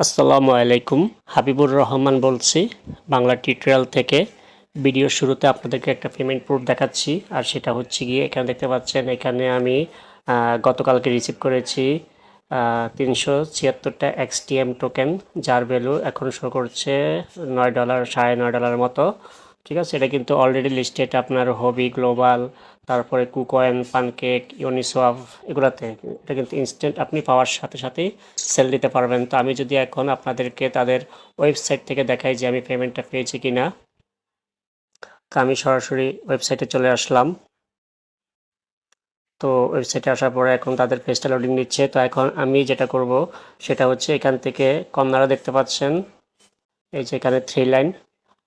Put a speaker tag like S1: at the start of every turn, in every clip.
S1: আসসালামু আলাইকুম। হাবিবুর রহমান বলছি বাংলা টিউটোরিয়াল থেকে। ভিডিওর শুরুতে আপনাদেরকে একটা পেমেন্ট প্রুফ দেখাচ্ছি, আর সেটা হচ্ছে গিয়ে এখানে দেখতে পাচ্ছেন। এখানে আমি গতকালকে রিসিভ করেছি 376টা XTM টোকেন, যার ভ্যালু এখন শো করছে $9, $9.5 মতো। ঠিক আছে, এটা কিন্তু অলরেডি লিস্টেড আপনার হবি গ্লোবাল, তারপরে কুকয়েন, পানকেক, ইউনিসোয়াপ, এগুলাতে। এটা কিন্তু ইনস্ট্যান্ট আপনি পাওয়ার সাথে সাথেই সেল দিতে পারবেন। তো আমি যদি এখন আপনাদেরকে তাদের ওয়েবসাইট থেকে দেখাই যে আমি পেমেন্টটা পেয়েছি কিনা, তো আমি সরাসরি ওয়েবসাইটে চলে আসলাম। তো ওয়েবসাইটে আসার পরে এখন তাদের পেজটা লোডিং নিচ্ছে। তো এখন আমি যেটা করব সেটা হচ্ছে এখান থেকে কর্নারে দেখতে পাচ্ছেন এই যে এখানে 3 লাইন,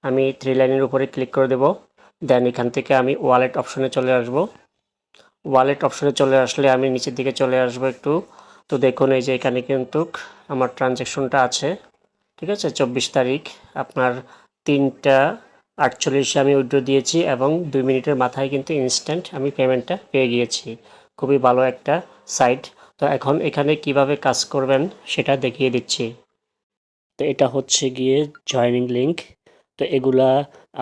S1: আমি 3 লাইনের উপরে ক্লিক করে দেব। দেন এখান থেকে আমি ওয়ালেট অপশনে চলে আসব। ওয়ালেট অপশনে চলে আসলে আমি নিচের দিকে চলে আসব একটু। তো দেখুন এই যে এখানে কিন্তু আমার ট্রানজ্যাকশনটা আছে। ঠিক আছে, 24 তারিখ আপনার 3টা 48 আমি উইথড্র দিয়েছি এবং 2 মিনিটের মাথায় কিন্তু ইনস্ট্যান্ট আমি পেমেন্টটা পেয়ে গিয়েছি। খুবই ভালো একটা সাইট। তো এখন এখানে কিভাবে কাজ করবেন সেটা দেখিয়ে দিচ্ছি। তো এটা হচ্ছে গিয়ে জয়েনিং লিঙ্ক। তো এগুলা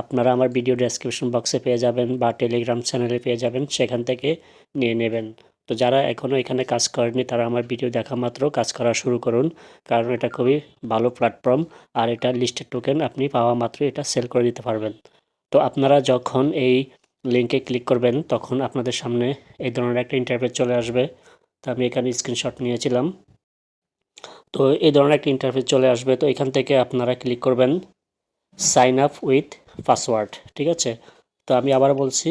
S1: আপনারা আমার ভিডিও ডেসক্রিপশন বক্সে পেয়ে যাবেন বা টেলিগ্রাম চ্যানেলে পেয়ে যাবেন, সেখান থেকে নিয়ে নেবেন। তো যারা এখনও এখানে কাজ করেনি তারা আমার ভিডিও দেখা মাত্র কাজ করা শুরু করুন, কারণ এটা খুবই ভালো প্ল্যাটফর্ম। আর এটা লিস্টেড টোকেন আপনি পাওয়া মাত্র এটা সেল করে দিতে পারবেন। তো আপনারা যখন এই লিঙ্কে ক্লিক করবেন তখন আপনাদের সামনে এই ধরনের একটা ইন্টারফেস চলে আসবে। তো আমি এখানে স্ক্রিনশট নিয়েছিলাম। তো এই ধরনের একটা ইন্টারফেস চলে আসবে। তো এখান থেকে আপনারা ক্লিক করবেন সাইন আপ উইথ পাসওয়ার্ড। ঠিক আছে, তো আমি আবার বলছি,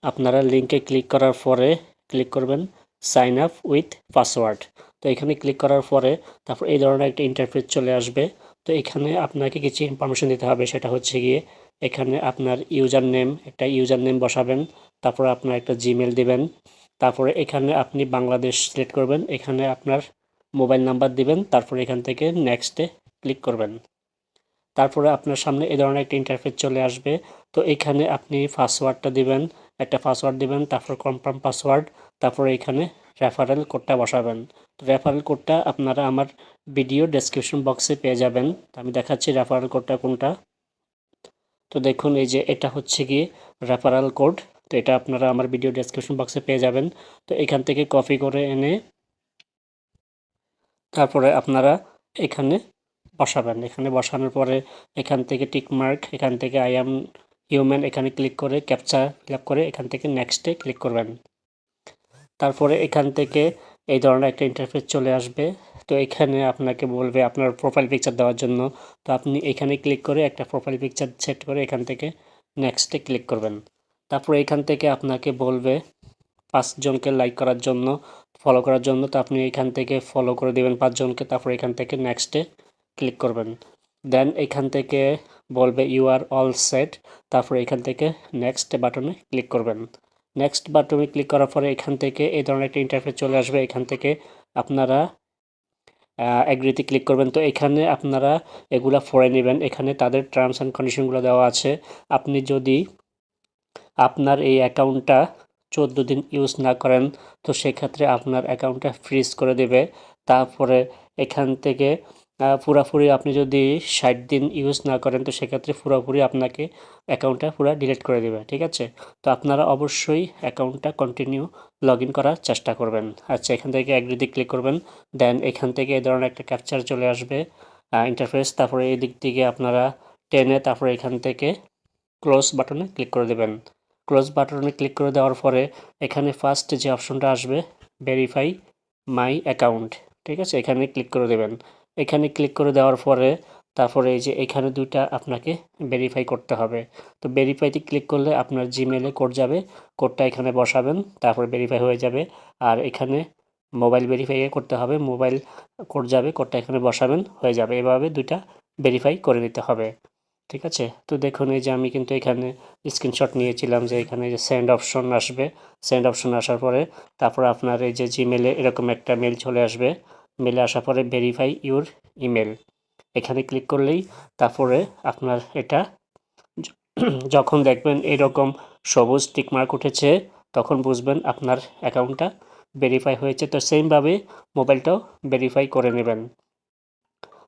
S1: আপনারা লিঙ্কে ক্লিক করার পরে ক্লিক করবেন সাইন আপ উইথ পাসওয়ার্ড। তো এখানে ক্লিক করার পরে তারপর এই ধরনের একটা ইন্টারফেস চলে আসবে। তো এখানে আপনাকে কিছু ইনফরমেশন দিতে হবে, সেটা হচ্ছে গিয়ে এখানে আপনার একটা ইউজার নেম বসাবেন, তারপর আপনার একটা জিমেল দিবেন, তারপরে এখানে আপনি বাংলাদেশ সিলেক্ট করবেন, এখানে আপনার মোবাইল নাম্বার দিবেন, তারপরে এখান থেকে নেক্সটে ক্লিক করবেন। তারপরে আপনার সামনে এই ধরনের একটা ইন্টারফেস চলে আসবে। তো এখানে আপনি পাসওয়ার্ডটা দিবেন, একটা পাসওয়ার্ড দিবেন, তারপর কনফার্ম পাসওয়ার্ড, তারপরে এখানে রেফারেল কোডটা বসাবেন। তো রেফারেল কোডটা আপনারা আমার ভিডিও ডেসক্রিপশন বক্সে পেয়ে যাবেন। তো আমি দেখাচ্ছি রেফারেল কোডটা কোনটা। তো দেখুন এই যে এটা হচ্ছে গিয়ে রেফারেল কোড। তো এটা আপনারা আমার ভিডিও ডেসক্রিপশন বক্সে পেয়ে যাবেন। তো এখান থেকে কপি করে এনে তারপরে আপনারা এখানে বসাবেন। এখানে বসানোর পরে এখান থেকে টিক মার্ক, এখান থেকে আই অ্যাম হিউম্যান এখানে ক্লিক করে ক্যাপচা ফিল আপ করে এখান থেকে নেক্সটে ক্লিক করবেন। তারপরে এখান থেকে এই ধরনের একটা ইন্টারফেস চলে আসবে। তো এখানে আপনাকে বলবে আপনার প্রোফাইল পিকচার দেওয়ার জন্য। তো আপনি এখানে ক্লিক করে একটা প্রোফাইল পিকচার সেট করে এখান থেকে নেক্সটে ক্লিক করবেন। তারপরে এখান থেকে আপনাকে বলবে 5 জনকে লাইক করার জন্য, ফলো করার জন্য। তো আপনি এখান থেকে ফলো করে দেবেন 5 জনকে, তারপর এখান থেকে নেক্সটে ক্লিক করবেন। দেন এখান থেকে বলবে ইউ আর অল সেট, তারপরে এখান থেকে নেক্সট বাটনে ক্লিক করবেন। নেক্সট বাটনে ক্লিক করার পরে এখান থেকে এই ধরনের একটা ইন্টারফেস চলে আসবে। এখান থেকে আপনারা অ্যাগ্রিতে ক্লিক করবেন। তো এখানে আপনারা এগুলা পড়ে নেবেন, এখানে তাদের টার্মস অ্যান্ড কন্ডিশনগুলো দেওয়া আছে। আপনি যদি আপনার এই অ্যাকাউন্টটা 14 দিন ইউজ না করেন তো সেক্ষেত্রে আপনার অ্যাকাউন্টটা ফ্রিজ করে দেবে। তারপরে এখান থেকে পুরাপুরি আপনি যদি 60 দিন ইউজ না করেন তো সেক্ষেত্রে পুরোপুরি আপনাকে অ্যাকাউন্টটা পুরো ডিলিট করে দেবে। ঠিক আছে, তো আপনারা অবশ্যই অ্যাকাউন্টটা কন্টিনিউ লগ ইন করার চেষ্টা করবেন। আচ্ছা, এখান থেকে অ্যাগ্রিতে ক্লিক করবেন। দেন এখান থেকে এই ধরনের একটা ক্যাপচার চলে আসবে ইন্টারফেস। তারপরে এই দিক থেকে আপনারা টেনে তারপরে এখান থেকে ক্লোজ বাটনে ক্লিক করে দেবেন। ক্লোজ বাটনে ক্লিক করে দেওয়ার পরে এখানে ফার্স্ট যে অপশনটা আসবে ভেরিফাই মাই অ্যাকাউন্ট। ঠিক আছে, এখানে ক্লিক করে দেবেন। এখানে ক্লিক করে দেওয়ার পরে তারপরে এই যে এখানে দুইটা আপনাকে ভেরিফাই করতে হবে। তো ভেরিফাইতে ক্লিক করলে আপনার জিমেলে কোড যাবে, কোডটা এখানে বসাবেন, তারপরে ভেরিফাই হয়ে যাবে। আর এখানে মোবাইল ভেরিফাই করতে হবে, মোবাইল কোড যাবে, কোডটা এখানে বসাবেন, হয়ে যাবে। এভাবে দুইটা ভেরিফাই করে নিতে হবে। ঠিক আছে, তো দেখুন এই যে আমি কিন্তু এখানে স্ক্রিনশট নিয়েছিলাম যে এখানে যে সেন্ড অপশন আসবে, সেন্ড অপশন আসার পরে তারপর আপনার এই যে জিমেলে এরকম একটা মেল চলে আসবে। মেলে আসার পরে ভেরিফাই ইউর ইমেল, এখানে ক্লিক করলেই তারপরে আপনার এটা যখন দেখবেন এরকম সবুজ টিকমার্ক উঠেছে তখন বুঝবেন আপনার অ্যাকাউন্টটা ভেরিফাই হয়েছে। তো সেমভাবে মোবাইলটাও ভেরিফাই করে নেবেন।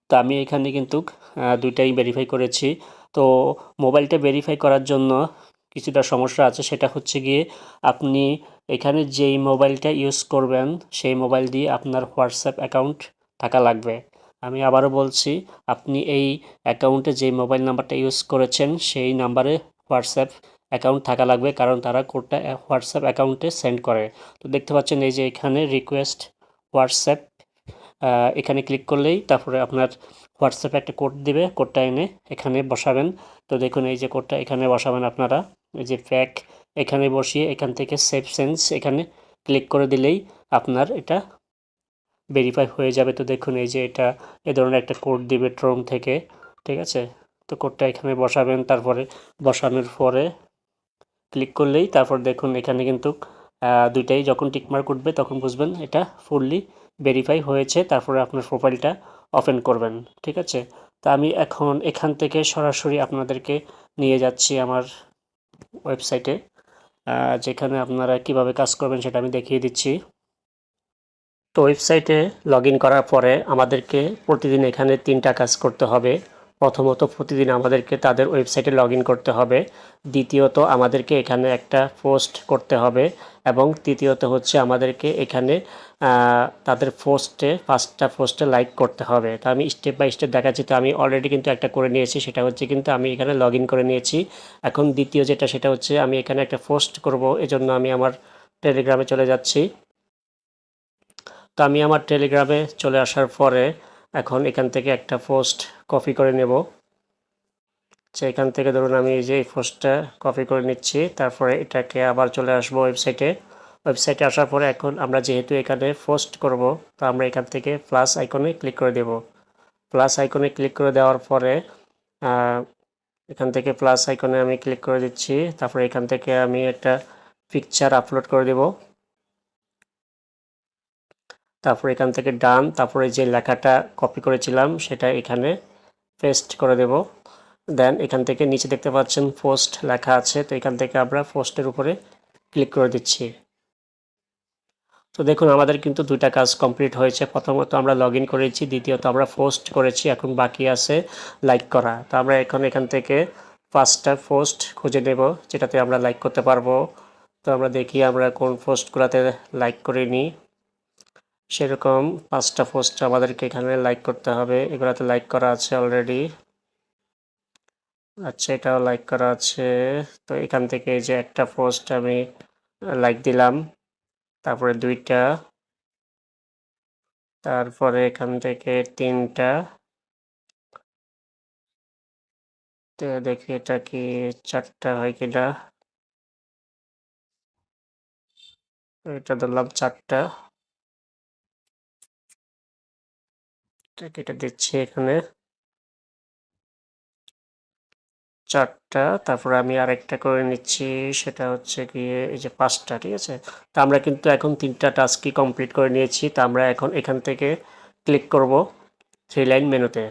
S1: তো আমি এখানে কিন্তু দুইটাই ভেরিফাই করেছি। তো মোবাইলটা ভেরিফাই করার জন্য কিছুটা সমস্যা আছে, সেটা হচ্ছে গিয়ে আপনি এখানে যেই মোবাইলটা ইউজ করবেন সেই মোবাইল দিয়ে আপনার হোয়াটসঅ্যাপ অ্যাকাউন্ট থাকা লাগবে। আমি আবারও বলছি, আপনি এই অ্যাকাউন্টে যেই মোবাইল নাম্বারটা ইউজ করেছেন সেই নাম্বারে হোয়াটসঅ্যাপ অ্যাকাউন্ট থাকা লাগবে, কারণ তারা কোডটা হোয়াটসঅ্যাপ অ্যাকাউন্টে সেন্ড করে। তো দেখতে পাচ্ছেন এই যে এখানে রিকোয়েস্ট হোয়াটসঅ্যাপ, এখানে ক্লিক করলেই তারপরে আপনার হোয়াটসঅ্যাপে একটা কোড দিবে, কোডটা এনে এখানে বসাবেন। তো দেখুন এই যে কোডটা এখানে বসাবেন আপনারা, এই যে প্যাক এখানে বসিয়ে এখান থেকে সেভ সেন্স এখানে ক্লিক করে দিলেই আপনার এটা ভেরিফাই হয়ে যাবে। তো দেখুন এই যে এটা এ ধরনের একটা কোড দিবে ট্রোম থেকে, ঠিক আছে। তো কোডটা এখানে বসাবেন, তারপরে বসানোর পরে ক্লিক করলেই তারপর দেখুন এখানে কিন্তু দুইটাই যখন টিকমার্ক উঠবে তখন বুঝবেন এটা ফুললি ভেরিফাই হয়েছে। তারপরে আপনার প্রোফাইলটা ওপেন করবেন, ঠিক আছে। তা আমি এখন এখান থেকে সরাসরি আপনাদেরকে নিয়ে যাচ্ছি আমার ওয়েবসাইটে, যেখানে আপনারা কিভাবে কাজ করবেন সেটা আমি দেখিয়ে দিচ্ছি। তো ওয়েবসাইটে লগ ইন করার পরে আমাদেরকে প্রতিদিন এখানে 3টা কাজ করতে হবে। প্রথমত প্রতিদিন আমাদেরকে তাদের ওয়েবসাইটে লগ ইন করতে হবে, দ্বিতীয়ত আমাদেরকে এখানে একটা পোস্ট করতে হবে, এবং তৃতীয়ত হচ্ছে আমাদেরকে এখানে তাদের পোস্টে 5টা পোস্টে লাইক করতে হবে। তো আমি স্টেপ বাই স্টেপ দেখাচ্ছি। তো আমি অলরেডি কিন্তু একটা করে নিয়েছি, সেটা হচ্ছে কিন্তু আমি এখানে লগ ইন করে নিয়েছি। এখন দ্বিতীয় যেটা সেটা হচ্ছে আমি এখানে একটা পোস্ট করব, এজন্য আমি আমার টেলিগ্রামে চলে যাচ্ছি। তো আমি আমার টেলিগ্রামে চলে আসার পরে এখন এখান থেকে একটা পোস্ট কপি করে নেব। এখান থেকে ধরুন আমি এই যে এই পোস্টটা কপি করে নিচ্ছি, তারপরে এটাকে আবার চলে আসবো ওয়েবসাইটে আসার পরে এখন আমরা যেহেতু এখানে পোস্ট করব, তো আমরা এখান থেকে প্লাস আইকনে ক্লিক করে দেব। প্লাস আইকনে ক্লিক করে দেওয়ার পরে এখান থেকে প্লাস আইকনে আমি ক্লিক করে দিচ্ছি। তারপরে এখান থেকে আমি একটা পিকচার আপলোড করে দেব। তারপর এখান থেকে ডান, তারপরে যে লেখাটা কপি করেছিলাম সেটা এখানে পেস্ট করে দেব। দেন এখান থেকে নিচে দেখতে পাচ্ছেন পোস্ট লেখা আছে, তো এখান থেকে আমরা পোস্টের উপরে ক্লিক করে দিচ্ছি। তো দেখুন আমাদের কিন্তু দুইটা কাজ কমপ্লিট হয়েছে। প্রথমত আমরা লগ ইন করেছি, দ্বিতীয়ত আমরা পোস্ট করেছি, এখন বাকি আছে লাইক করা। তো আমরা এখন এখান থেকে 5টা পোস্ট খুঁজে নেব যেটাতে আমরা লাইক করতে পারবো। তো আমরা দেখি আমরা কোন পোস্টগুলোতে লাইক করিনি। সেরকম 5টা পোস্ট আমাদেরকে এখানে লাইক করতে হবে, এগুলোতে লাইক করা আছে অলরেডি। আচ্ছা, এটাও লাইক করা আছে। তো এখান থেকে যে একটা পোস্ট আমি লাইক দিলাম, তারপরে 2টা, তারপরে এখান থেকে 3টা, তো দেখি এটা কি 4টা হয় কিনা। এটা ধরলাম 4টা, এটা দিচ্ছি এখানে 4টা, তারপরে আমি আরেকটা করে নিচ্ছি, সেটা হচ্ছে গিয়ে এই যে 5টা, ঠিক আছে। তো আমরা কিন্তু এখন 3টা টাস্কই কমপ্লিট করে নিয়েছি। তো আমরা এখন এখান থেকে ক্লিক করব থ্রি লাইন মেনুতে।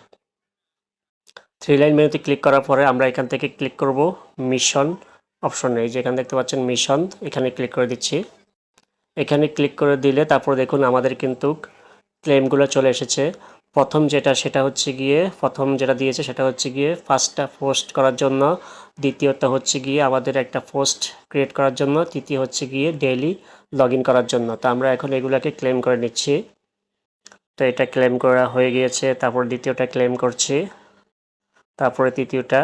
S1: থ্রি লাইন মেনুতে ক্লিক করার পরে আমরা এখান থেকে ক্লিক করব মিশন অপশনে, এই যে এখানে দেখতে পাচ্ছেন মিশন, এখানে ক্লিক করে দিচ্ছি। এখানে ক্লিক করে দিলে তারপর দেখুন আমাদের কিন্তু ক্লেমগুলো চলে এসেছে। প্রথম যেটা সেটা হচ্ছে গিয়ে প্রথম যেটা দিয়েছে সেটা হচ্ছে গিয়ে 5টা পোস্ট করার জন্য, দ্বিতীয়ত হচ্ছে গিয়ে আমাদের একটা পোস্ট ক্রিয়েট করার জন্য, তৃতীয় হচ্ছে গিয়ে ডেইলি লগ ইন করার জন্য। তো আমরা এখন এগুলোকে ক্লেম করে নিচ্ছি। তো এটা ক্লেম করা হয়ে গিয়েছে, তারপর দ্বিতীয়টা ক্লেম করছি, তারপরে তৃতীয়টা,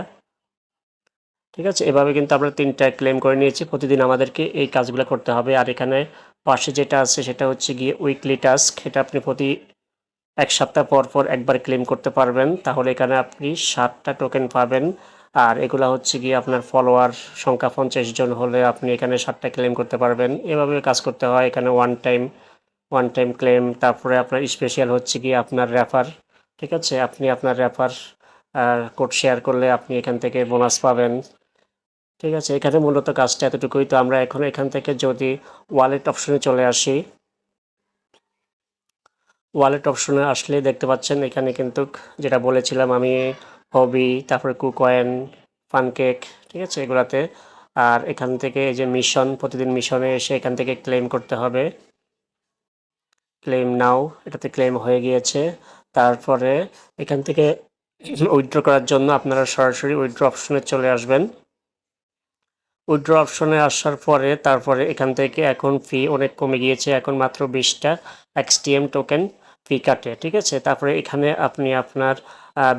S1: ঠিক আছে। এভাবে কিন্তু আমরা 3টা ক্লেম করে নিয়েছি। প্রতিদিন আমাদেরকে এই কাজগুলো করতে হবে। আর এখানে পাশে যেটা আছে সেটা হচ্ছে গিয়ে উইকলি টাস্ক, এটা আপনি প্রতি 1 সপ্তাহ পর পর একবার ক্লেম করতে পারবেন। তাহলে এখানে আপনি 7টা টোকেন পাবেন। আর এগুলা হচ্ছে গিয়ে আপনার ফলোয়ার সংখ্যা 50 জন হলে আপনি এখানে 7টা ক্লেম করতে পারবেন। এভাবে কাজ করতে হয়। এখানে ওয়ান টাইম ক্লেম, তারপরে আপনার স্পেশাল হচ্ছে গিয়ে আপনার রেফার, ঠিক আছে। আপনি আপনার রেফার কোড শেয়ার করলে আপনি এখান থেকে বোনাস পাবেন, ঠিক আছে। এখানে মূলত কাজটা এতটুকুই। তো আমরা এখন এখান থেকে যদি ওয়ালেট অপশনে চলে আসি, ওয়ালেট অপশনে আসলে দেখতে পাচ্ছেন এখানে কিন্তু যেটা বলেছিলাম আমি, হবি, তারপরে কুকয়েন, ফানকেক, ঠিক আছে, এগুলাতে। আর এখান থেকে এই যে মিশন, প্রতিদিন মিশনে এসে এখান থেকে ক্লেম করতে হবে। ক্লেম নাও, এটাতে ক্লেম হয়ে গিয়েছে। তারপরে এখান থেকে উইথড্র করার জন্য আপনারা সরাসরি উইথড্র অপশনে চলে আসবেন। উইথড্র অপশনে আসার পরে তারপরে এখান থেকে এখন ফি অনেক কমে গিয়েছে, এখন মাত্র 20টা XTM টোকেন ফি কাটে, ঠিক আছে। তারপরে এখানে আপনি আপনার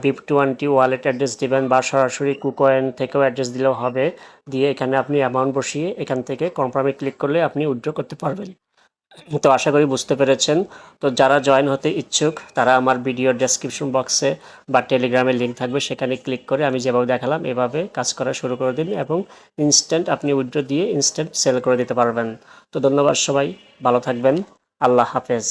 S1: BIP20 ওয়ালেট অ্যাড্রেস দিবেন বা সরাসরি কুকয়েন থেকেও অ্যাড্রেস দিলেও হবে। দিয়ে এখানে আপনি অ্যামাউন্ট বসিয়ে এখান থেকে কনফার্মে ক্লিক করলে আপনি উইথড্র করতে পারবেন। তো আশা করি বুঝতে পেরেছেন। তো যারা জয়েন হতে ইচ্ছুক তারা আমার ভিডিওর ডেসক্রিপশন বক্সে বা টেলিগ্রামের লিঙ্ক থাকবে, সেখানে ক্লিক করে আমি যেভাবে দেখালাম এভাবে কাজ করা শুরু করে দিন এবং ইনস্ট্যান্ট আপনি উইথড্র দিয়ে ইনস্ট্যান্ট সেল করে দিতে পারবেন। তো ধন্যবাদ সবাই, ভালো থাকবেন, আল্লাহ হাফেজ।